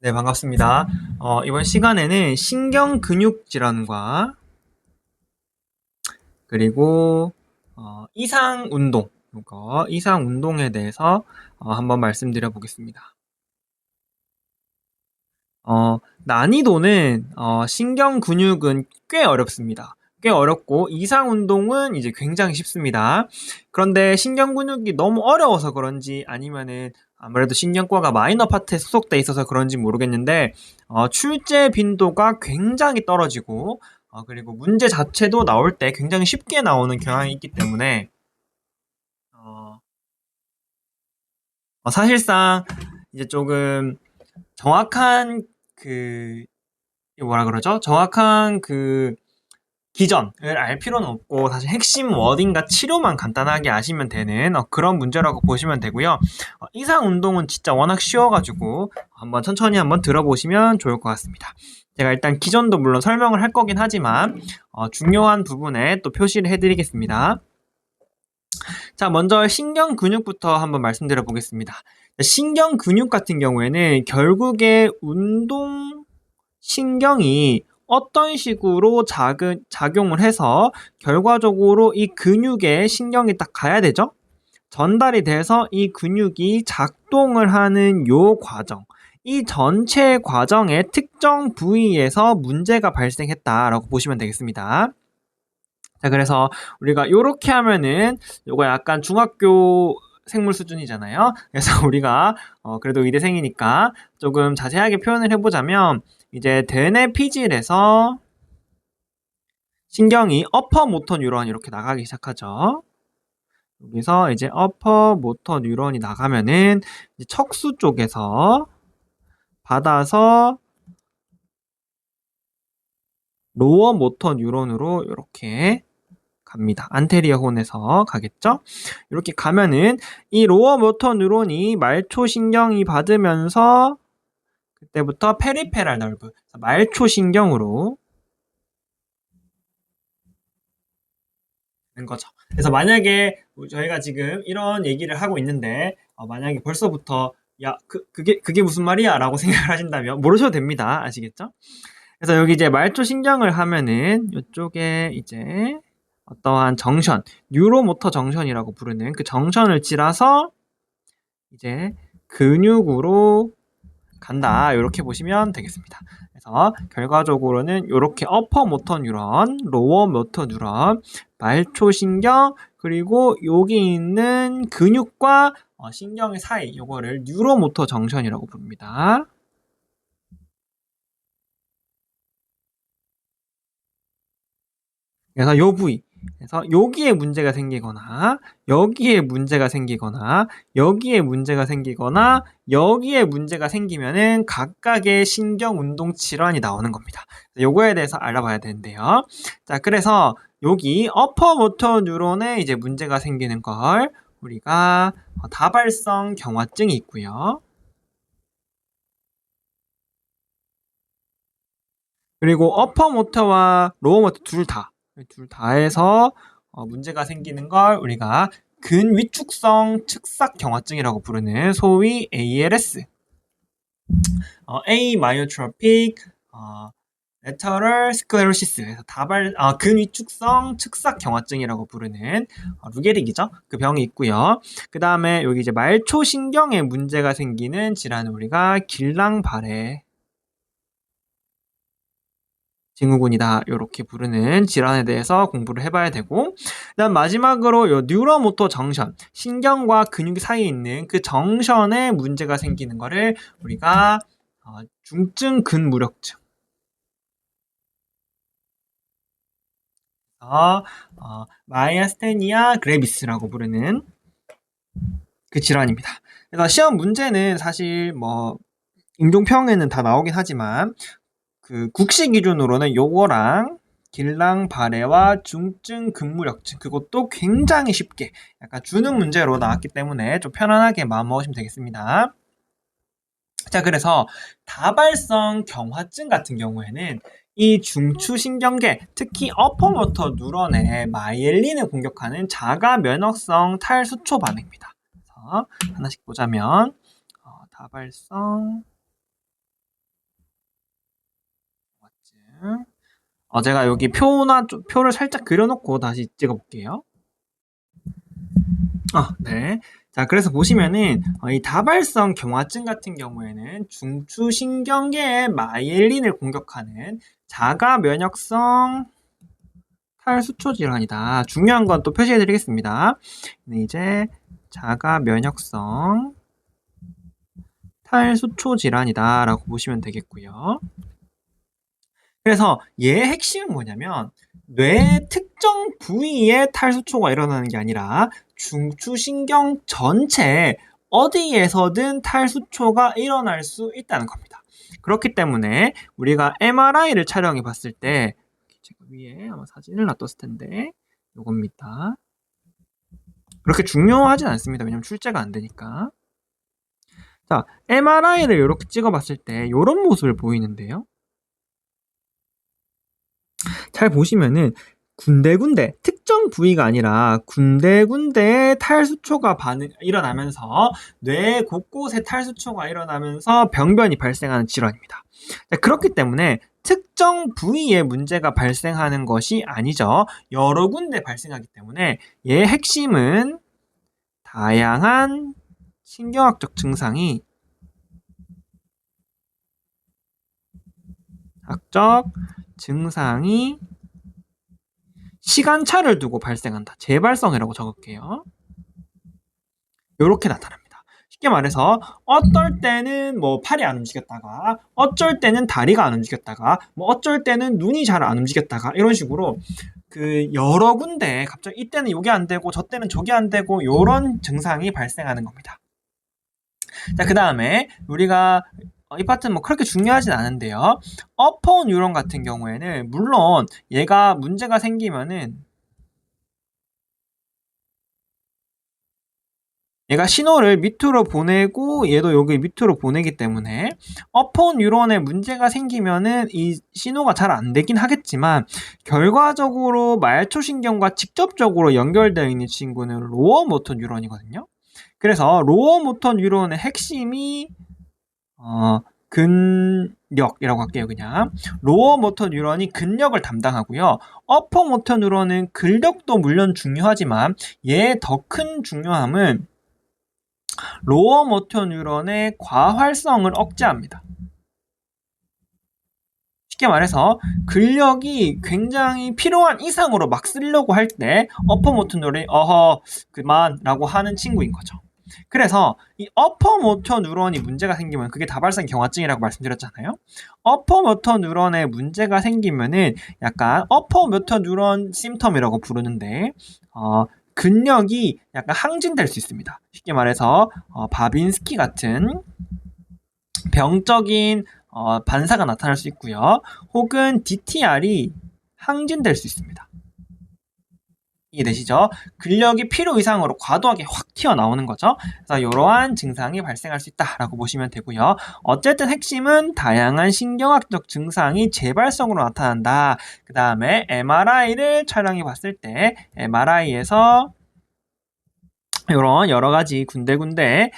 네, 반갑습니다. 이번 시간에는 신경근육질환과 그리고 이상운동, 이상운동에 대해서 한번 말씀드려 보겠습니다. 난이도는 신경근육은 꽤 어렵습니다. 꽤 어렵고 이상운동은 이제 굉장히 쉽습니다. 그런데 신경근육이 너무 어려워서 그런지 아니면은 아무래도 신경과가 마이너 파트에 소속돼 있어서 그런지 모르겠는데 출제 빈도가 굉장히 떨어지고 그리고 문제 자체도 나올 때 굉장히 쉽게 나오는 경향이 있기 때문에 어, 사실상 이제 조금 정확한 그 뭐라 그러죠? 정확한 그 기전을 알 필요는 없고 사실 핵심 워딩과 치료만 간단하게 아시면 되는 그런 문제라고 보시면 되고요. 이상 운동은 진짜 워낙 쉬워가지고 한번 천천히 한번 들어보시면 좋을 것 같습니다. 제가 일단 기전도 물론 설명을 할 거긴 하지만 중요한 부분에 또 표시를 해드리겠습니다. 자, 먼저 신경 근육부터 한번 말씀드려 보겠습니다. 신경 근육 같은 경우에는 결국에 운동 신경이 어떤 식으로 작용을 해서 결과적으로 이 근육에 신경이 딱 가야 되죠? 전달이 돼서 이 근육이 작동을 하는 요 과정, 이 전체 과정의 특정 부위에서 문제가 발생했다라고 보시면 되겠습니다. 자, 그래서 우리가 요렇게 하면은 요거 약간 중학교 생물 수준이잖아요. 그래서 우리가 그래도 의대생이니까 조금 자세하게 표현을 해보자면 이제 대뇌 피질에서 신경이 어퍼 모터 뉴런이 이렇게 나가기 시작하죠. 여기서 이제 어퍼 모터 뉴런이 나가면은 이제 척수 쪽에서 받아서 로어 모터 뉴런으로 이렇게 갑니다. 안테리어 혼에서 가겠죠? 이렇게 가면은 이 로어 모터 뉴런이 말초 신경이 받으면서 그때부터 페리페랄 nerve, 말초 신경으로 된 거죠. 그래서 만약에 저희가 지금 이런 얘기를 하고 있는데 만약에 벌써부터 야, 그게 무슨 말이야? 라고 생각을 하신다면 모르셔도 됩니다. 아시겠죠? 그래서 여기 이제 말초 신경을 하면은 이쪽에 이제 어떠한 정션, 뉴로모터 정션이라고 부르는 그 정션을 지나서 이제 근육으로 간다. 이렇게 보시면 되겠습니다. 그래서 결과적으로는 이렇게 어퍼 모터 뉴런, 로어 모터 뉴런, 말초 신경, 그리고 여기 있는 근육과 신경의 사이, 요거를 뉴로모터 정션이라고 부릅니다. 그래서 요 부위, 그래서 여기에 문제가 생기거나 여기에 문제가 생기거나 여기에 문제가 생기거나 여기에 문제가 생기면은 각각의 신경 운동 질환이 나오는 겁니다. 요거에 대해서 알아봐야 되는데요. 자, 그래서 여기 어퍼 모터 뉴런에 이제 문제가 생기는 걸 우리가 다발성 경화증이 있고요. 그리고 어퍼 모터와 로어 모터 둘 다에서 문제가 생기는 걸 우리가 근위축성 측삭 경화증이라고 부르는 소위 ALS, Amyotropic Lateral Sclerosis, 그래서 근위축성 측삭 경화증이라고 부르는 루게릭이죠. 그 병이 있고요. 그 다음에 여기 이제 말초 신경에 문제가 생기는 질환을 우리가 길랑바레 증후군이다 이렇게 부르는 질환에 대해서 공부를 해봐야 되고, 그다음 마지막으로 요 뉴로모터 정션, 신경과 근육 사이에 있는 그 정션에 문제가 생기는 거를 우리가 중증 근무력증, 마이아스테니아 그레비스라고 부르는 그 질환입니다. 그래서 시험 문제는 사실 뭐 임종평에는 다 나오긴 하지만 그 국시 기준으로는 요거랑 길랑 발해와 중증 근무력증, 그것도 굉장히 쉽게 약간 주는 문제로 나왔기 때문에 좀 편안하게 마음 먹으시면 되겠습니다. 자, 그래서 다발성 경화증 같은 경우에는 이 중추신경계, 특히 어퍼모터 뉴런의 마이엘린을 공격하는 자가 면역성 탈수초 반응입니다. 그래서 하나씩 보자면 다발성 경화증. 제가 여기 표를 살짝 그려놓고 다시 찍어볼게요. 네. 자, 그래서 보시면은 이 다발성 경화증 같은 경우에는 중추신경계의 마이엘린을 공격하는 자가 면역성 탈수초 질환이다. 중요한 건 또 표시해 드리겠습니다. 이제 자가 면역성 탈수초 질환이다 라고 보시면 되겠고요. 그래서 얘의 핵심은 뭐냐면 뇌 특정 부위에 탈수초가 일어나는 게 아니라 중추신경 전체에 어디에서든 탈수초가 일어날 수 있다는 겁니다. 그렇기 때문에 우리가 MRI를 촬영해 봤을 때 제가 위에 아마 사진을 놔뒀을 텐데 요겁니다. 그렇게 중요하진 않습니다. 왜냐면 출제가 안 되니까. 자, MRI를 이렇게 찍어봤을 때 이런 모습을 보이는데요. 잘 보시면은 군데군데 특정 부위가 아니라 군데군데 탈수초가 일어나면서 뇌 곳곳에 탈수초가 일어나면서 병변이 발생하는 질환입니다. 자, 그렇기 때문에 특정 부위에 문제가 발생하는 것이 아니죠. 여러 군데 발생하기 때문에 얘의 핵심은 다양한 신경학적 증상이 시간차를 두고 발생한다. 재발성이라고 적을게요. 이렇게 나타납니다. 쉽게 말해서 어떨 때는 뭐 팔이 안 움직였다가 어쩔 때는 다리가 안 움직였다가 뭐 어쩔 때는 눈이 잘 안 움직였다가 이런 식으로 그 여러 군데 갑자기 이때는 요게 안 되고 저 때는 저게 안 되고 이런 증상이 발생하는 겁니다. 자, 그 다음에 우리가 이 파트는 뭐 그렇게 중요하진 않은데요. 어퍼 뉴런 같은 경우에는 물론 얘가 문제가 생기면은 얘가 신호를 밑으로 보내고 얘도 여기 밑으로 보내기 때문에 어퍼 뉴런에 문제가 생기면은 이 신호가 잘 안 되긴 하겠지만 결과적으로 말초신경과 직접적으로 연결되어 있는 친구는 로어 모터 뉴런이거든요. 그래서 로어 모터 뉴런의 핵심이 근력이라고 할게요. 그냥 로어 모터 뉴런이 근력을 담당하고요. 어퍼 모터 뉴런은 근력도 물론 중요하지만 얘의 더 큰 중요함은 로어 모터 뉴런의 과활성을 억제합니다. 쉽게 말해서 근력이 굉장히 필요한 이상으로 막 쓰려고 할 때 어퍼 모터 뉴런이 그만라고 하는 친구인 거죠. 그래서 이 어퍼 모터 뉴런이 문제가 생기면 그게 다발성 경화증이라고 말씀드렸잖아요. 어퍼 모터 뉴런에 문제가 생기면은 약간 어퍼 모터 뉴런 심텀이라고 부르는데 근력이 약간 항진될 수 있습니다. 쉽게 말해서 바빈스키 같은 병적인 반사가 나타날 수 있고요. 혹은 DTR이 항진될 수 있습니다. 이해되시죠? 근력이 필요 이상으로 과도하게 확 튀어나오는 거죠. 그래서 이러한 증상이 발생할 수 있다라고 보시면 되고요. 어쨌든 핵심은 다양한 신경학적 증상이 재발성으로 나타난다. 그 다음에 MRI를 촬영해 봤을 때 MRI에서 이런 여러 가지 군데군데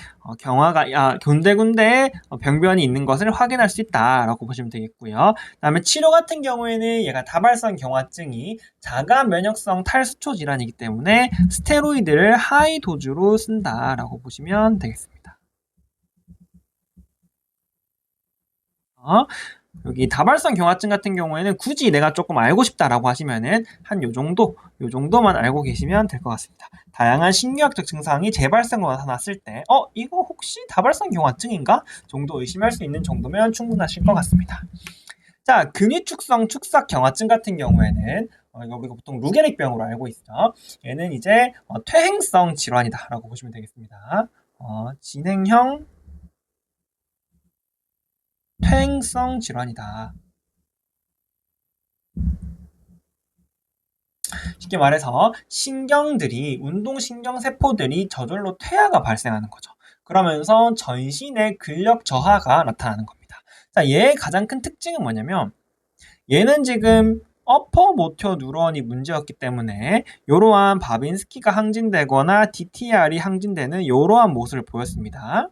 군데군데 병변이 있는 것을 확인할 수 있다라고 보시면 되겠고요. 그다음에 치료 같은 경우에는 얘가 다발성 경화증이 자가 면역성 탈수초 질환이기 때문에 스테로이드를 하이 도즈로 쓴다라고 보시면 되겠습니다. 여기 다발성 경화증 같은 경우에는 굳이 내가 조금 알고 싶다라고 하시면은 한 요 정도만 알고 계시면 될 것 같습니다. 다양한 신경학적 증상이 재발성으로 나타났을 때 이거 혹시 다발성 경화증인가? 정도 의심할 수 있는 정도면 충분하실 것 같습니다. 자, 근위축성 축삭 경화증 같은 경우에는 이거 우리가 보통 루게릭병으로 알고 있죠. 얘는 이제 퇴행성 질환이다라고 보시면 되겠습니다. 진행형 퇴행성 질환이다. 쉽게 말해서 운동신경세포들이 저절로 퇴화가 발생하는 거죠. 그러면서 전신의 근력 저하가 나타나는 겁니다. 자, 얘의 가장 큰 특징은 뭐냐면 얘는 지금 어퍼 모터 뉴런이 문제였기 때문에 이러한 바빈스키가 항진되거나 DTR이 항진되는 이러한 모습을 보였습니다.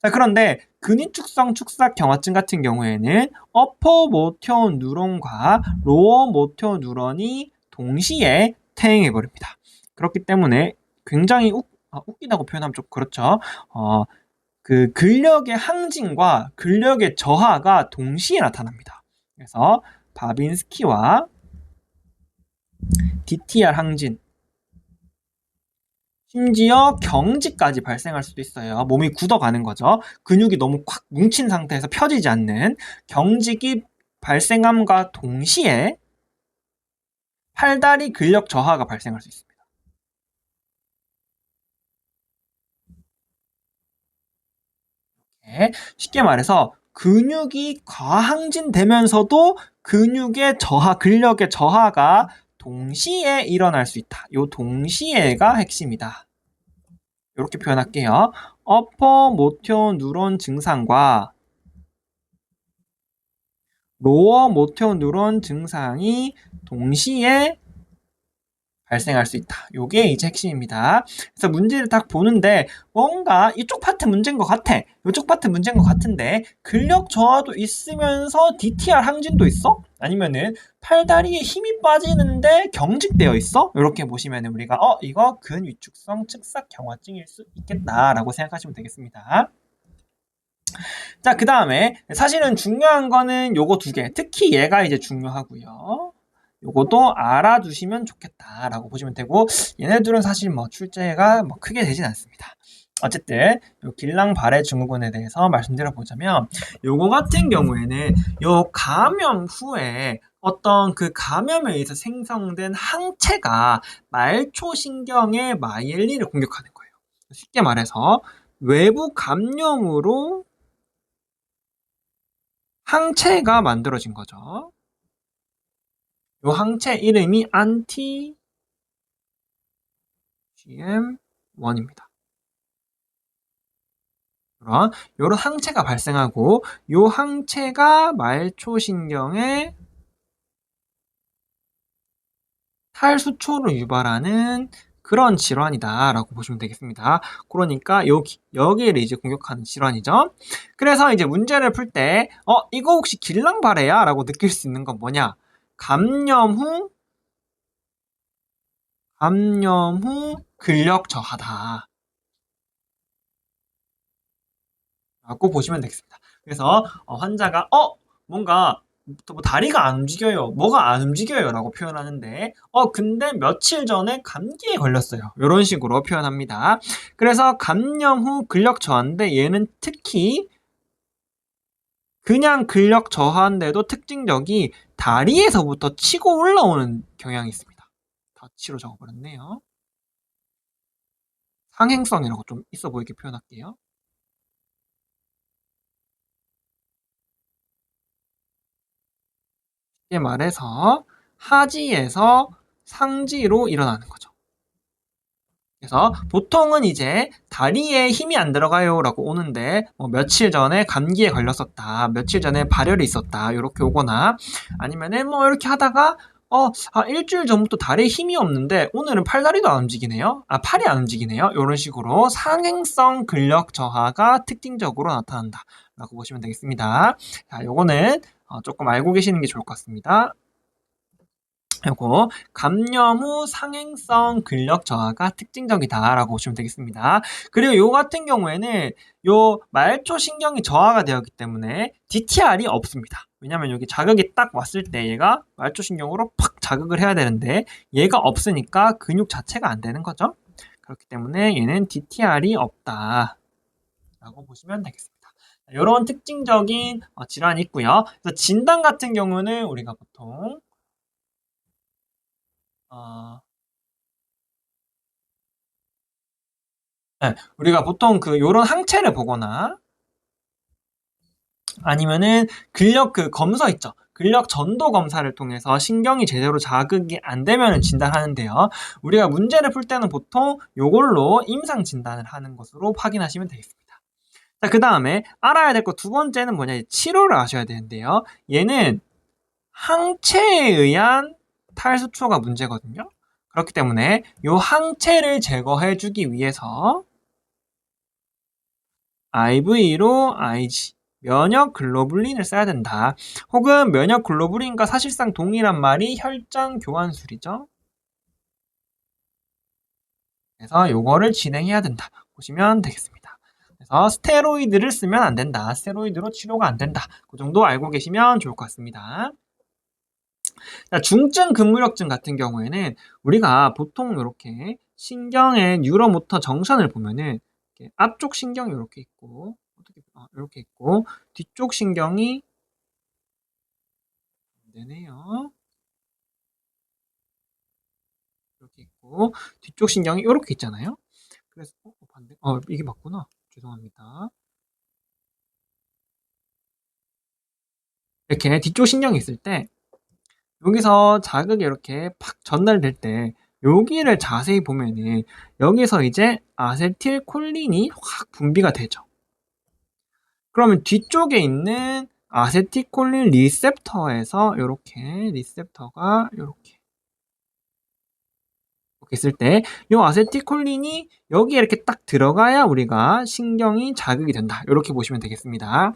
자, 그런데 근위축성 축삭 경화증 같은 경우에는 어퍼 모터 뉴런과 로어 모터 뉴런이 동시에 퇴행해버립니다. 그렇기 때문에 굉장히 웃기다고 표현하면 좀 그렇죠. 그 근력의 항진과 근력의 저하가 동시에 나타납니다. 그래서 바빈스키와 DTR 항진, 심지어 경직까지 발생할 수도 있어요. 몸이 굳어가는 거죠. 근육이 너무 꽉 뭉친 상태에서 펴지지 않는 경직이 발생함과 동시에 팔다리 근력 저하가 발생할 수 있습니다. 쉽게 말해서 근육이 과항진되면서도 근육의 저하, 근력의 저하가 동시에 일어날 수 있다. 요 동시에가 핵심이다. 이렇게 표현할게요. 어퍼 모터 뉴런 증상과 로어 모터 뉴런 증상이 동시에 발생할 수 있다. 요게 이제 핵심입니다. 그래서 문제를 딱 보는데 뭔가 이쪽 파트 문제인 것 같아. 이쪽 파트 문제인 것 같은데 근력 저하도 있으면서 DTR 항진도 있어? 아니면은 팔다리에 힘이 빠지는데 경직되어 있어? 이렇게 보시면 우리가 이거 근위축성 측삭 경화증일 수 있겠다라고 생각하시면 되겠습니다. 자, 그 다음에 사실은 중요한 거는 요거 두 개. 특히 얘가 이제 중요하고요. 요것도 알아두시면 좋겠다라고 보시면 되고 얘네들은 사실 뭐 출제가 뭐 크게 되진 않습니다. 어쨌든 요 길랑 발해 증후군에 대해서 말씀드려 보자면 요거 같은 경우에는 요 감염 후에 어떤 그 감염에 의해서 생성된 항체가 말초신경의 마이엘린을 공격하는 거예요. 쉽게 말해서 외부 감염으로 항체가 만들어진 거죠. 이 항체 이름이 안티 GM1입니다. 이런 항체가 발생하고 이 항체가 말초신경에 탈수초를 유발하는 그런 질환이다라고 보시면 되겠습니다. 그러니까 여기를 이제 공격하는 질환이죠. 그래서 이제 문제를 풀 때 이거 혹시 길랑발해야? 라고 느낄 수 있는 건 뭐냐? 감염 후 근력 저하다 라고 보시면 되겠습니다. 그래서 환자가 뭔가 뭐 다리가 안 움직여요, 뭐가 안 움직여요 라고 표현하는데 근데 며칠 전에 감기에 걸렸어요, 이런 식으로 표현합니다. 그래서 감염 후 근력 저하인데 얘는 특히 그냥 근력 저하인데도 특징적이 다리에서부터 치고 올라오는 경향이 있습니다. 다치로 적어버렸네요. 상행성이라고 좀 있어 보이게 표현할게요. 쉽게 말해서 하지에서 상지로 일어나는 거죠. 그래서 보통은 이제 다리에 힘이 안 들어가요 라고 오는데 뭐 며칠 전에 감기에 걸렸었다, 며칠 전에 발열이 있었다 이렇게 오거나 아니면은 뭐 이렇게 하다가 일주일 전부터 다리에 힘이 없는데 오늘은 팔다리도 안 움직이네요, 팔이 안 움직이네요, 이런 식으로 상행성 근력 저하가 특징적으로 나타난다 라고 보시면 되겠습니다. 자, 요거는 조금 알고 계시는 게 좋을 것 같습니다. 요거 감염 후 상행성 근력 저하가 특징적이다라고 보시면 되겠습니다. 그리고 요 같은 경우에는 요 말초 신경이 저하가 되었기 때문에 DTR이 없습니다. 왜냐면 여기 자극이 딱 왔을 때 얘가 말초 신경으로 팍 자극을 해야 되는데 얘가 없으니까 근육 자체가 안 되는 거죠. 그렇기 때문에 얘는 DTR이 없다 라고 보시면 되겠습니다. 이런 특징적인 질환이 있고요. 그래서 진단 같은 경우는 우리가 보통 네, 우리가 보통 요런 항체를 보거나 아니면은 근력 검서 있죠. 근력 전도 검사를 통해서 신경이 제대로 자극이 안 되면 진단하는데요. 우리가 문제를 풀 때는 보통 요걸로 임상 진단을 하는 것으로 확인하시면 되겠습니다. 자, 그 다음에 알아야 될 것 두 번째는 뭐냐, 치료를 아셔야 되는데요. 얘는 항체에 의한 탈수초가 문제거든요. 그렇기 때문에 요 항체를 제거해 주기 위해서 IV로 IG 면역 글로불린을 써야 된다. 혹은 면역 글로불린과 사실상 동일한 말이 혈장 교환술이죠. 그래서 요거를 진행해야 된다. 보시면 되겠습니다. 그래서 스테로이드를 쓰면 안 된다. 스테로이드로 치료가 안 된다. 그 정도 알고 계시면 좋을 것 같습니다. 자, 중증 근무력증 같은 경우에는 우리가 보통 이렇게 신경의 뉴로모터 정션을 보면은 이렇게 앞쪽 신경이 이렇게 있고 이렇게 있고 뒤쪽 신경이 안 되네요. 이렇게 있고 뒤쪽 신경이 이렇게 있잖아요. 그래서 반대 이게 맞구나. 죄송합니다. 이렇게 뒤쪽 신경이 있을 때 여기서 자극이 이렇게 팍 전달될 때 여기를 자세히 보면은 여기서 이제 아세틸콜린이 확 분비가 되죠. 그러면 뒤쪽에 있는 아세틸콜린 리셉터에서 이렇게 리셉터가 이렇게 있을 때 이 아세틸콜린이 여기에 이렇게 딱 들어가야 우리가 신경이 자극이 된다. 이렇게 보시면 되겠습니다.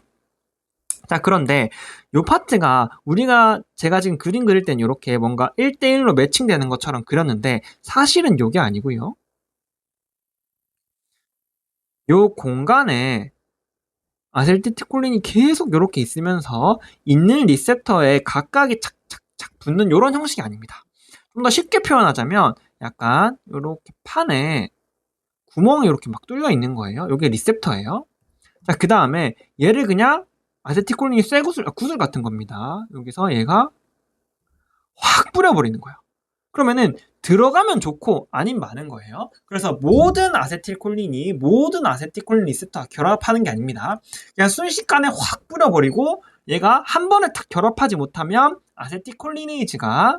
자, 그런데 요 파트가 제가 지금 그림 그릴 땐 이렇게 뭔가 1대1로 매칭되는 것처럼 그렸는데 사실은 요게 아니고요. 요 공간에 아세틸콜린이 계속 이렇게 있으면서 있는 리셉터에 각각이 착착착 붙는 이런 형식이 아닙니다. 좀 더 쉽게 표현하자면 약간 이렇게 판에 구멍이 이렇게 막 뚫려 있는 거예요. 이게 리셉터예요. 자, 그 다음에 얘를 그냥 아세틸콜린이 구슬 같은 겁니다. 여기서 얘가 확 뿌려버리는 거예요. 그러면은 들어가면 좋고 아닌 많은 거예요. 그래서 모든 아세틸콜린 리셉터와 결합하는 게 아닙니다. 그냥 순식간에 확 뿌려버리고 얘가 한 번에 탁 결합하지 못하면 아세틸콜리네이즈가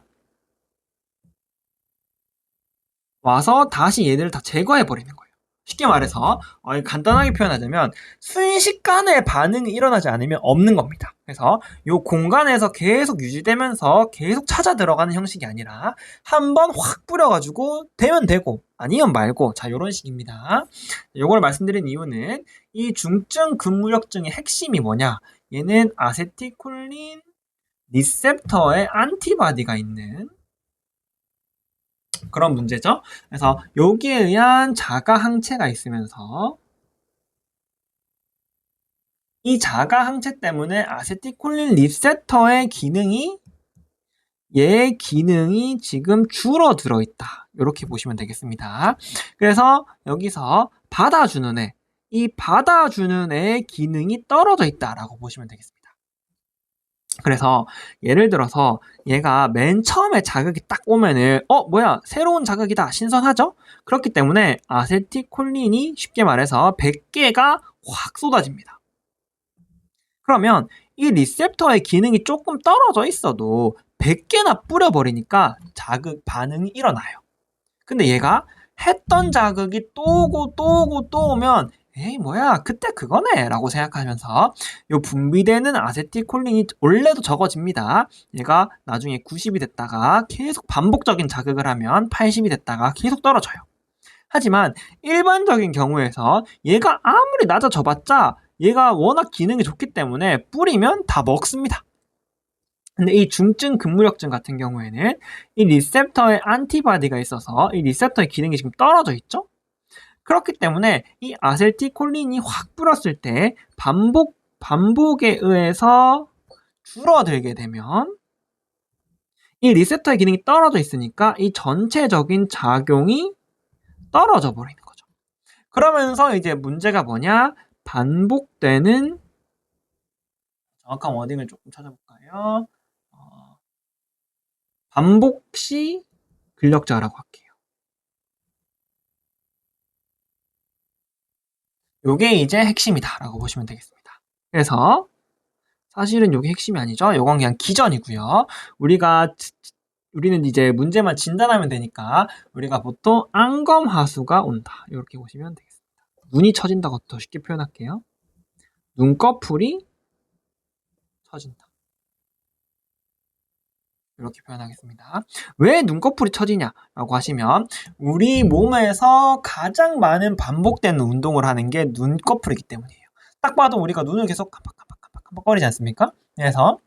와서 다시 얘들을 다 제거해버리는 거예요. 쉽게 말해서 간단하게 표현하자면 순식간에 반응이 일어나지 않으면 없는 겁니다. 그래서 이 공간에서 계속 유지되면서 계속 찾아 들어가는 형식이 아니라 한 번 확 뿌려가지고 되면 되고 아니면 말고 자 이런 식입니다. 이걸 말씀드린 이유는 이 중증 근무력증의 핵심이 뭐냐, 얘는 아세틸콜린 리셉터에 안티바디가 있는 그런 문제죠. 그래서 여기에 의한 자가 항체가 있으면서 이 자가 항체 때문에 아세틸콜린 리셉터의 기능이 얘의 기능이 지금 줄어들어 있다. 이렇게 보시면 되겠습니다. 그래서 여기서 받아주는 애, 이 받아주는 애의 기능이 떨어져 있다라고 보시면 되겠습니다. 그래서 예를 들어서 얘가 맨 처음에 자극이 딱 오면은 뭐야 새로운 자극이다 신선하죠? 그렇기 때문에 아세틸콜린이 쉽게 말해서 100개가 확 쏟아집니다. 그러면 이 리셉터의 기능이 조금 떨어져 있어도 100개나 뿌려버리니까 자극 반응이 일어나요. 근데 얘가 했던 자극이 또 오고 또 오고 또 오면 에이 뭐야 그때 그거네 라고 생각하면서 요 분비되는 아세틸콜린이 원래도 적어집니다. 얘가 나중에 90이 됐다가 계속 반복적인 자극을 하면 80이 됐다가 계속 떨어져요. 하지만 일반적인 경우에서 얘가 아무리 낮아져봤자 얘가 워낙 기능이 좋기 때문에 뿌리면 다 먹습니다. 근데 이 중증 근무력증 같은 경우에는 이 리셉터에 안티바디가 있어서 이 리셉터의 기능이 지금 떨어져 있죠? 그렇기 때문에 이 아세틸콜린이 확 불었을 때 반복에 의해서 줄어들게 되면 이 리셉터의 기능이 떨어져 있으니까 이 전체적인 작용이 떨어져 버리는 거죠. 그러면서 이제 문제가 뭐냐? 반복되는 정확한 워딩을 조금 찾아볼까요? 반복시 근력자라고 할게요. 요게 이제 핵심이다라고 보시면 되겠습니다. 그래서 사실은 요게 핵심이 아니죠. 요건 그냥 기전이고요. 우리는 이제 문제만 진단하면 되니까 우리가 보통 안검하수가 온다. 이렇게 보시면 되겠습니다. 눈이 처진다고 더 쉽게 표현할게요. 눈꺼풀이 처진다. 이렇게 표현하겠습니다. 왜 눈꺼풀이 처지냐라고 하시면 우리 몸에서 가장 많은 반복되는 운동을 하는 게 눈꺼풀이기 때문이에요. 딱 봐도 우리가 눈을 계속 깜빡깜빡깜빡거리지 않습니까? 그래서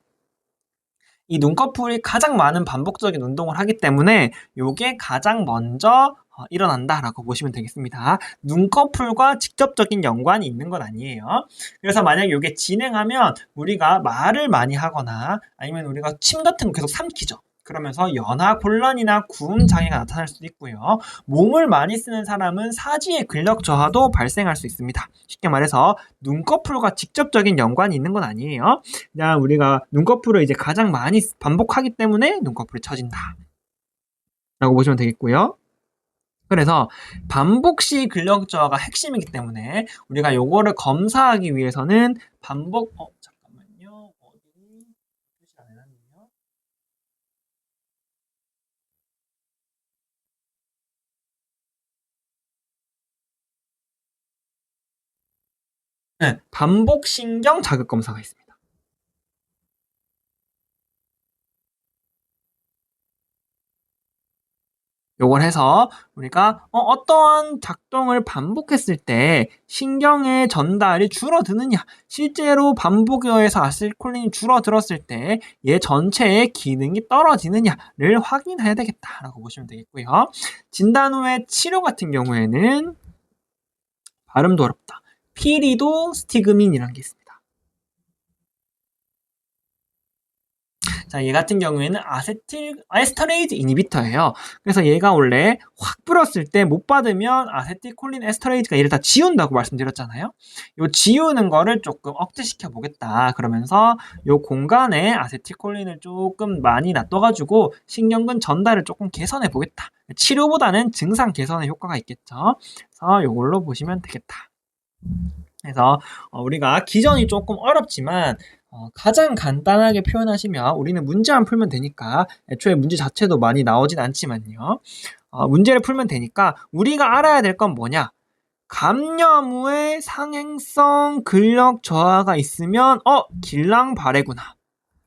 이 눈꺼풀이 가장 많은 반복적인 운동을 하기 때문에 요게 가장 먼저 일어난다라고 보시면 되겠습니다. 눈꺼풀과 직접적인 연관이 있는 건 아니에요. 그래서 만약 요게 진행하면 우리가 말을 많이 하거나 아니면 우리가 침 같은 거 계속 삼키죠. 그러면서 연화 곤란이나 구음 장애가 나타날 수도 있고요. 몸을 많이 쓰는 사람은 사지의 근력 저하도 발생할 수 있습니다. 쉽게 말해서 눈꺼풀과 직접적인 연관이 있는 건 아니에요. 그냥 우리가 눈꺼풀을 이제 가장 많이 반복하기 때문에 눈꺼풀이 처진다 라고 보시면 되겠고요. 그래서 반복 시 근력 저하가 핵심이기 때문에 우리가 요거를 검사하기 위해서는 반복 잠깐만요. 어디 표시 안 해놨네요. 네, 반복 신경 자극 검사가 있습니다. 요걸 해서 우리가 어떠한 작동을 반복했을 때 신경의 전달이 줄어드느냐, 실제로 반복에 의해서 아세틸콜린이 줄어들었을 때 얘 전체의 기능이 떨어지느냐를 확인해야 되겠다라고 보시면 되겠고요. 진단 후에 치료 같은 경우에는 발음도 어렵다. 피리도 스티그민이라는 게 있습니다. 자, 얘 같은 경우에는 아세틸에스터레이즈 이니비터예요. 그래서 얘가 원래 확 불었을 때 못 받으면 아세틸콜린 에스터레이즈가 얘를 다 지운다고 말씀드렸잖아요. 요 지우는 거를 조금 억제시켜 보겠다. 그러면서 요 공간에 아세틸콜린을 조금 많이 놔둬가지고 신경근 전달을 조금 개선해 보겠다. 치료보다는 증상 개선에 효과가 있겠죠. 그래서 요걸로 보시면 되겠다. 그래서 우리가 기전이 조금 어렵지만 가장 간단하게 표현하시면 우리는 문제만 풀면 되니까 애초에 문제 자체도 많이 나오진 않지만요. 문제를 풀면 되니까 우리가 알아야 될 건 뭐냐? 감염 후에 상행성 근력 저하가 있으면 길랑발해구나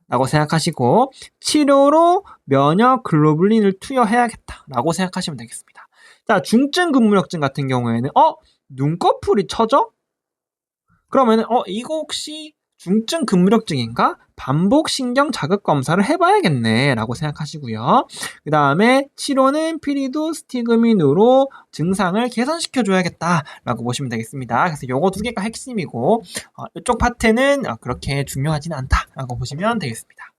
라고 생각하시고 치료로 면역 글로불린을 투여해야겠다 라고 생각하시면 되겠습니다. 자, 중증 근무력증 같은 경우에는 눈꺼풀이 처져? 그러면은 이거 혹시 중증 근무력증인가? 반복 신경 자극 검사를 해봐야겠네 라고 생각하시고요. 그 다음에 치료는 피리도 스티그민으로 증상을 개선시켜줘야겠다 라고 보시면 되겠습니다. 그래서 요거 두 개가 핵심이고 이쪽 파트는 그렇게 중요하지는 않다 라고 보시면 되겠습니다.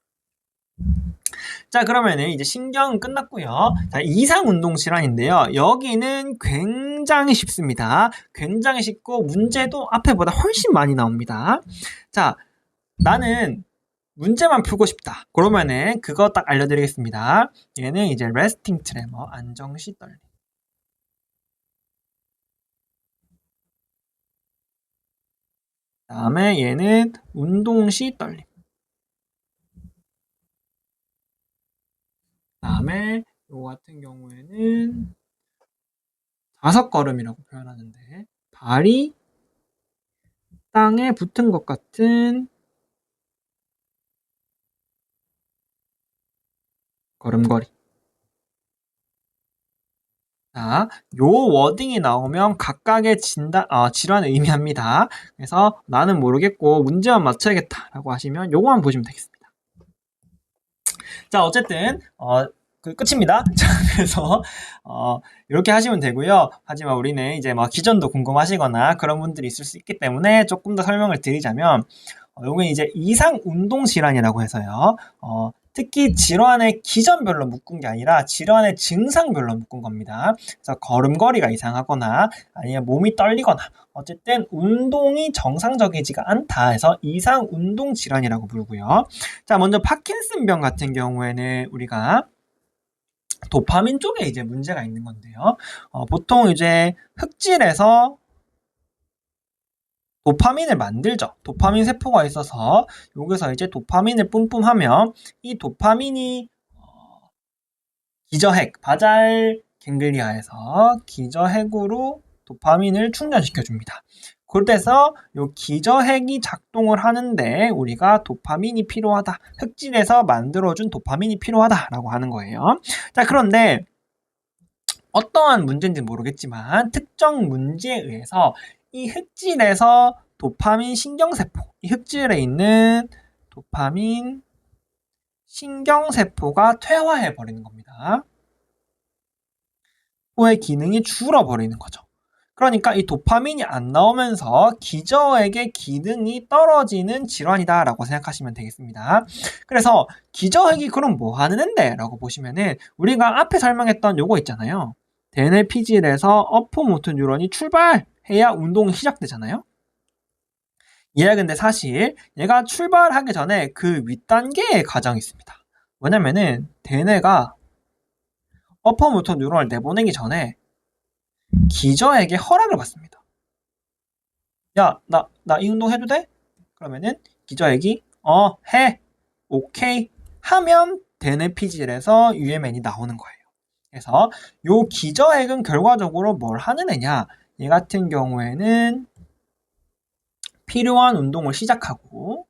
자, 그러면은 이제 신경은 끝났고요. 자, 이상 운동 질환인데요. 여기는 굉장히 쉽습니다. 굉장히 쉽고 문제도 앞에보다 훨씬 많이 나옵니다. 자, 나는 문제만 풀고 싶다. 그러면은 그거 딱 알려드리겠습니다. 얘는 이제 레스팅 트레머, 안정시 떨림. 다음에 얘는 운동시 떨림. 다음에 요 같은 경우에는 자석걸음이라고 표현하는데 발이 땅에 붙은 것 같은 걸음걸이. 자, 요 워딩이 나오면 각각의 질환을 의미합니다. 그래서 나는 모르겠고 문제만 맞춰야겠다라고 하시면 요거만 보시면 되겠습니다. 자, 어쨌든 끝입니다. 자, 그래서 이렇게 하시면 되고요. 하지만 우리는 이제 기전도 궁금하시거나 그런 분들이 있을 수 있기 때문에 조금 더 설명을 드리자면 요건 이제 이상 운동 질환이라고 해서요. 특히 질환의 기전별로 묶은 게 아니라 질환의 증상별로 묶은 겁니다. 그래서 걸음걸이가 이상하거나 아니면 몸이 떨리거나 어쨌든 운동이 정상적이지가 않다 해서 이상 운동 질환이라고 부르고요. 자, 먼저 파킨슨병 같은 경우에는 우리가 도파민 쪽에 이제 문제가 있는 건데요. 보통 이제 흑질에서 도파민을 만들죠. 도파민 세포가 있어서 여기서 이제 도파민을 뿜뿜하면 이 도파민이 기저핵, 바잘 갱글리아에서 기저핵으로 도파민을 충전시켜줍니다. 그래서 이 기저핵이 작동을 하는데 우리가 도파민이 필요하다. 흑질에서 만들어준 도파민이 필요하다라고 하는 거예요. 자, 그런데 어떠한 문제인지 모르겠지만 특정 문제에 의해서 이 흑질에서 도파민 신경세포, 이 흑질에 있는 도파민 신경세포가 퇴화해버리는 겁니다. 세포의 기능이 줄어버리는 거죠. 그러니까 이 도파민이 안 나오면서 기저핵의 기능이 떨어지는 질환이다라고 생각하시면 되겠습니다. 그래서 기저핵이 그럼 뭐 하는 앤데? 라고 보시면은 우리가 앞에 설명했던 요거 있잖아요. 대뇌 피질에서 어포모터 뉴런이 출발해야 운동이 시작되잖아요. 얘가 근데 사실 얘가 출발하기 전에 그 윗단계의 과정이 있습니다. 뭐냐면은 대뇌가 어퍼모터 뉴런을 내보내기 전에 기저에게 허락을 받습니다. 야, 나 이 운동 해도 돼? 그러면은 기저액이 해. 오케이. 하면 대뇌 피질에서 UMN이 나오는 거예요. 그래서 요 기저액은 결과적으로 뭘 하는 애냐? 얘 같은 경우에는 필요한 운동을 시작하고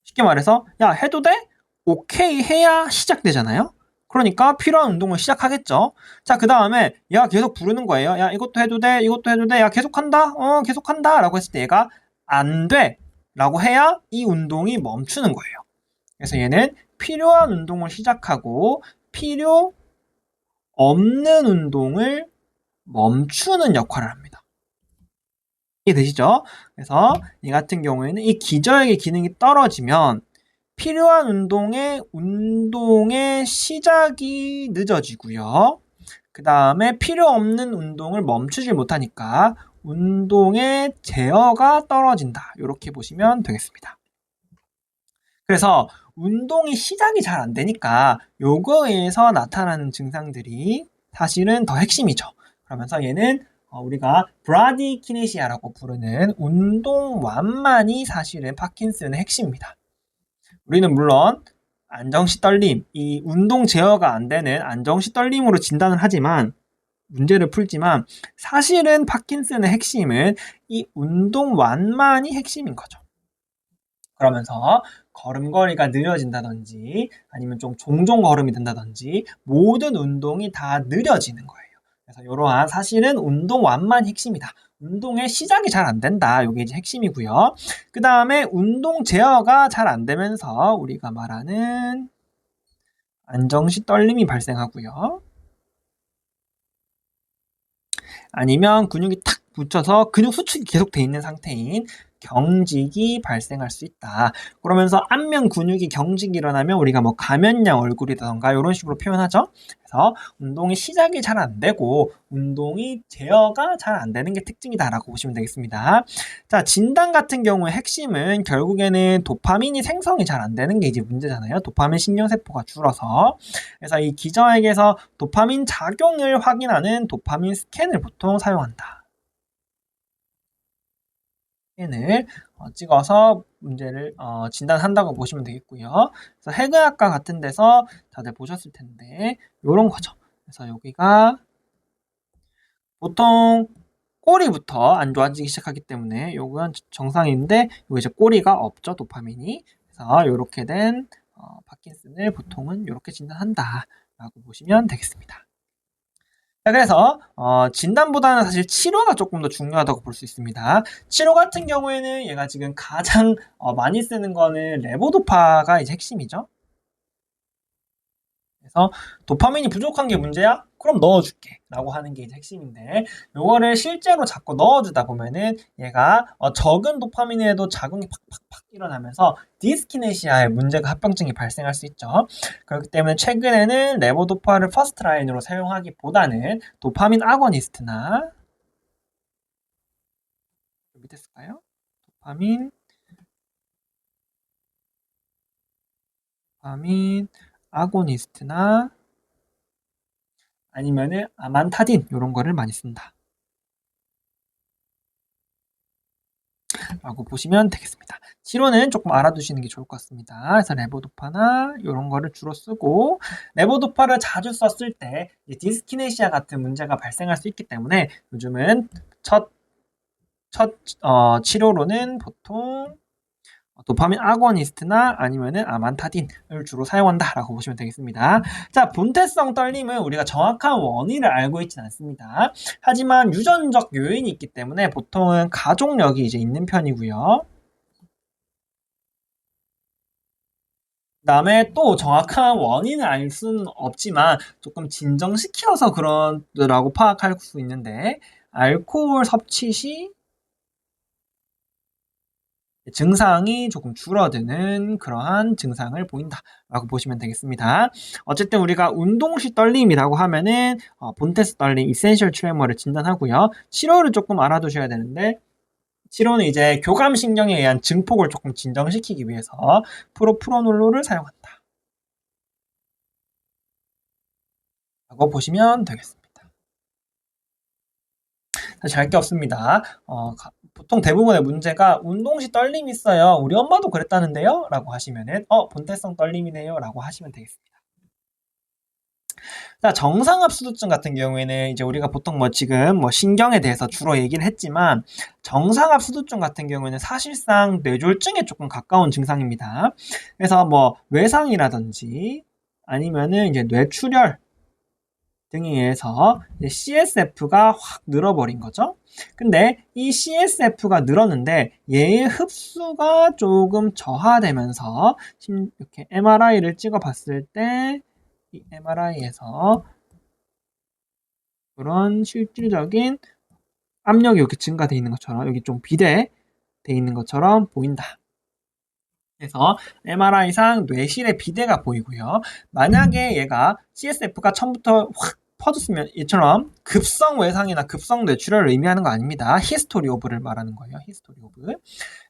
쉽게 말해서 야, 해도 돼? 오케이 해야 시작되잖아요. 그러니까 필요한 운동을 시작하겠죠. 자, 그 다음에 얘가 계속 부르는 거예요. 야, 이것도 해도 돼, 이것도 해도 돼. 야, 계속한다. 계속한다. 라고 했을 때 얘가 안 돼. 라고 해야 이 운동이 멈추는 거예요. 그래서 얘는 필요한 운동을 시작하고 필요 없는 운동을 멈추는 역할을 합니다. 이해되시죠? 그래서 이 같은 경우에는 이 기저액의 기능이 떨어지면 필요한 운동의 시작이 늦어지고요. 그 다음에 필요 없는 운동을 멈추지 못하니까 운동의 제어가 떨어진다. 이렇게 보시면 되겠습니다. 그래서 운동이 시작이 잘 안 되니까 요거에서 나타나는 증상들이 사실은 더 핵심이죠. 그러면서 얘는 우리가 브라디키네시아라고 부르는 운동 완만이 사실은 파킨슨의 핵심입니다. 우리는 물론 안정시 떨림, 이 운동 제어가 안 되는 안정시 떨림으로 진단을 하지만 문제를 풀지만 사실은 파킨슨의 핵심은 이 운동 완만이 핵심인 거죠. 그러면서 걸음걸이가 느려진다든지 아니면 좀 종종 걸음이 된다든지 모든 운동이 다 느려지는 거예요. 그래서 이러한 사실은 운동 완만이 핵심이다. 운동의 시작이 잘 안 된다. 이게 이제 핵심이고요. 그 다음에 운동 제어가 잘 안 되면서 우리가 말하는 안정시 떨림이 발생하고요. 아니면 근육이 탁 붙여서 근육 수축이 계속 돼 있는 상태인 경직이 발생할 수 있다. 그러면서 안면 근육이 경직이 일어나면 우리가 뭐 가면양 얼굴이라던가 이런 식으로 표현하죠. 그래서 운동이 시작이 잘 안 되고 운동이 제어가 잘 안 되는 게 특징이다라고 보시면 되겠습니다. 자, 진단 같은 경우에 핵심은 결국에는 도파민이 생성이 잘 안 되는 게 이제 문제잖아요. 도파민 신경세포가 줄어서. 그래서 이 기저액에서 도파민 작용을 확인하는 도파민 스캔을 보통 사용한다. 스캔을 찍어서 문제를 진단한다고 보시면 되겠고요. 그래서 해외학과 같은 데서 다들 보셨을 텐데 이런 거죠. 그래서 여기가 보통 꼬리부터 안 좋아지기 시작하기 때문에 요건 정상인데 요 이제 꼬리가 없죠, 도파민이. 그래서 이렇게 된 파킨슨을 보통은 이렇게 진단한다라고 보시면 되겠습니다. 자, 그래서 진단보다는 사실 치료가 조금 더 중요하다고 볼 수 있습니다. 치료 같은 경우에는 얘가 지금 가장 많이 쓰는 거는 레보도파가 이제 핵심이죠. 그래서 도파민이 부족한 게 문제야? 그럼 넣어줄게 라고 하는 게 이제 핵심인데 요거를 실제로 자꾸 넣어주다 보면은 얘가 적은 도파민에도 자궁이 팍팍팍 일어나면서 디스키네시아의 문제가 합병증이 발생할 수 있죠. 그렇기 때문에 최근에는 레보도파를 퍼스트 라인으로 사용하기보다는 도파민 아고니스트나 밑에 쓸까요? 도파민 아고니스트나 아니면은 아만타딘 이런 거를 많이 쓴다. 라고 보시면 되겠습니다. 치료는 조금 알아두시는 게 좋을 것 같습니다. 그래서 레보도파나 이런 거를 주로 쓰고 레보도파를 자주 썼을 때 디스키네시아 같은 문제가 발생할 수 있기 때문에 요즘은 첫 치료로는 보통 도파민 아고니스트나 아니면은 아만타딘을 주로 사용한다라고 보시면 되겠습니다. 자, 본태성 떨림은 우리가 정확한 원인을 알고 있지는 않습니다. 하지만 유전적 요인이 있기 때문에 보통은 가족력이 이제 있는 편이고요. 그다음에 또 정확한 원인을 알 수는 없지만 조금 진정시켜서 그런라고 파악할 수 있는데 알코올 섭취 시 증상이 조금 줄어드는 그러한 증상을 보인다라고 보시면 되겠습니다. 어쨌든 우리가 운동 시 떨림이라고 하면은 본테스 떨림, 이센셜 트레머를 진단하고요. 치료를 조금 알아두셔야 되는데 치료는 이제 교감신경에 의한 증폭을 조금 진정시키기 위해서 프로프라놀로를 사용한다 라고 보시면 되겠습니다. 사실 할 게 없습니다. 보통 대부분의 문제가 운동 시 떨림이 있어요. 우리 엄마도 그랬다는데요? 라고 하시면은 본태성 떨림이네요 라고 하시면 되겠습니다. 자, 정상압수두증 같은 경우에는 이제 우리가 보통 지금 신경에 대해서 주로 얘기를 했지만 정상압수두증 같은 경우에는 사실상 뇌졸중에 조금 가까운 증상입니다. 그래서 외상이라든지 아니면은 이제 뇌출혈 등에 의해서 CSF가 확 늘어버린 거죠. 근데 이 CSF가 늘었는데 얘의 흡수가 조금 저하되면서 이렇게 MRI를 찍어 봤을 때 이 MRI에서 그런 실질적인 압력이 이렇게 증가되어 있는 것처럼 여기 좀 비대되어 있는 것처럼 보인다. 그래서 MRI상 뇌실의 비대가 보이고요. 만약에 얘가 CSF가 처음부터 확 퍼졌으면 얘처럼 급성 외상이나 급성 뇌출혈을 의미하는 거 아닙니다. 히스토리 오브를 말하는 거예요. 히스토리 오브.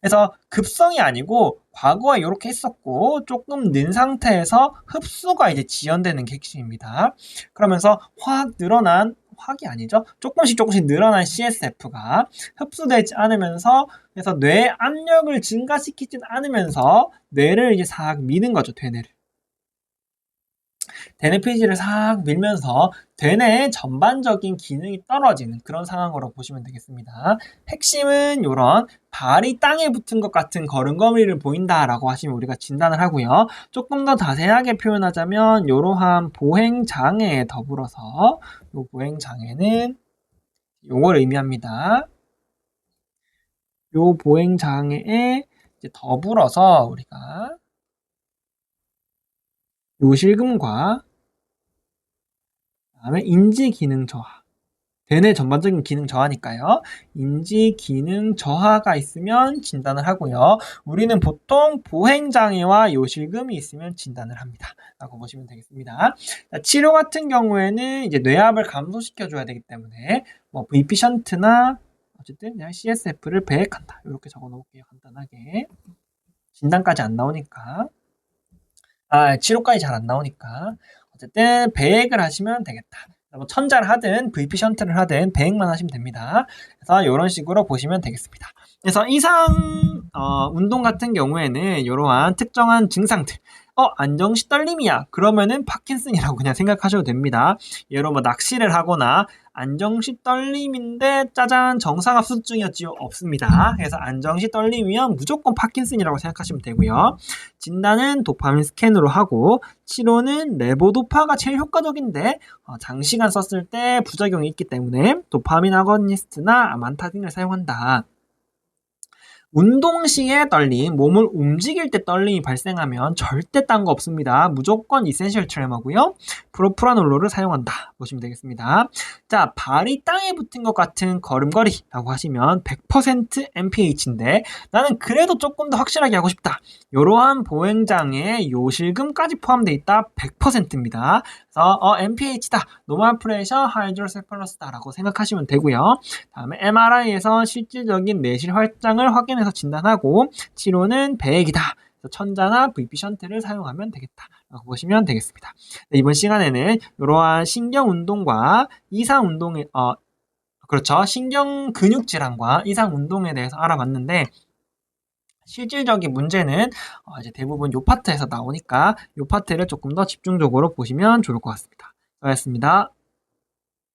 그래서 급성이 아니고 과거에 이렇게 했었고 조금 는 상태에서 흡수가 이제 지연되는 게 핵심입니다. 그러면서 확 늘어난 확이 아니죠. 조금씩 늘어난 CSF가 흡수되지 않으면서 그래서 뇌 압력을 증가시키진 않으면서 뇌를 이제 싹 미는 거죠. 대뇌를. 대뇌 피지를 싹 밀면서 대뇌의 전반적인 기능이 떨어지는 그런 상황으로 보시면 되겠습니다. 핵심은 이런 발이 땅에 붙은 것 같은 걸음걸이를 보인다라고 하시면 우리가 진단을 하고요. 조금 더 자세하게 표현하자면 이러한 보행장애에 더불어서 이 보행장애는 요걸 의미합니다. 요 보행장애에 더불어서 우리가 요실금과 그다음에 인지기능 저하. 대뇌 전반적인 기능 저하니까요. 인지기능 저하가 있으면 진단을 하고요. 우리는 보통 보행장애와 요실금이 있으면 진단을 합니다. 라고 보시면 되겠습니다. 치료 같은 경우에는 이제 뇌압을 감소시켜줘야 되기 때문에 VP 션트나 어쨌든 그냥 CSF를 배액한다. 이렇게 적어 놓을게요. 간단하게. 진단까지 안 나오니까. 치료까지 잘 안 나오니까. 어쨌든 배액을 하시면 되겠다. 천자를 하든 VP 션트를 하든 배액만 하시면 됩니다. 그래서 이런 식으로 보시면 되겠습니다. 그래서 이상 운동 같은 경우에는 이러한 특정한 증상들 안정시 떨림이야. 그러면은 파킨슨이라고 그냥 생각하셔도 됩니다. 예로 낚시를 하거나 안정시 떨림인데 짜잔 정상압수증이었지요? 없습니다. 그래서 안정시 떨림이면 무조건 파킨슨이라고 생각하시면 되고요. 진단은 도파민 스캔으로 하고 치료는 레보도파가 제일 효과적인데 장시간 썼을 때 부작용이 있기 때문에 도파민 아고니스트나 아만타딘을 사용한다. 운동 시에 떨림, 몸을 움직일 때 떨림이 발생하면 절대 딴 거 없습니다. 무조건 이센셜 트레머고요. 프로프라놀로를 사용한다. 보시면 되겠습니다. 자, 발이 땅에 붙은 것 같은 걸음걸이라고 하시면 100% MPH인데 나는 그래도 조금 더 확실하게 하고 싶다. 이러한 보행장애 요실금까지 포함되어 있다. 100%입니다. 그래서 MPH다. 노멀 프레셔 하이드로세팔러스다 라고 생각하시면 되고요. 다음에 MRI에서 실질적인 내실 활장을 확인해서 진단하고 치료는 배액이다. 천자나 VP 션트를 사용하면 되겠다라고 보시면 되겠습니다. 네, 이번 시간에는 이러한 신경 운동과 이상 운동에 그렇죠. 신경 근육 질환과 이상 운동에 대해서 알아봤는데 실질적인 문제는 이제 대부분 요 파트에서 나오니까 요 파트를 조금 더 집중적으로 보시면 좋을 것 같습니다. 수고하셨습니다.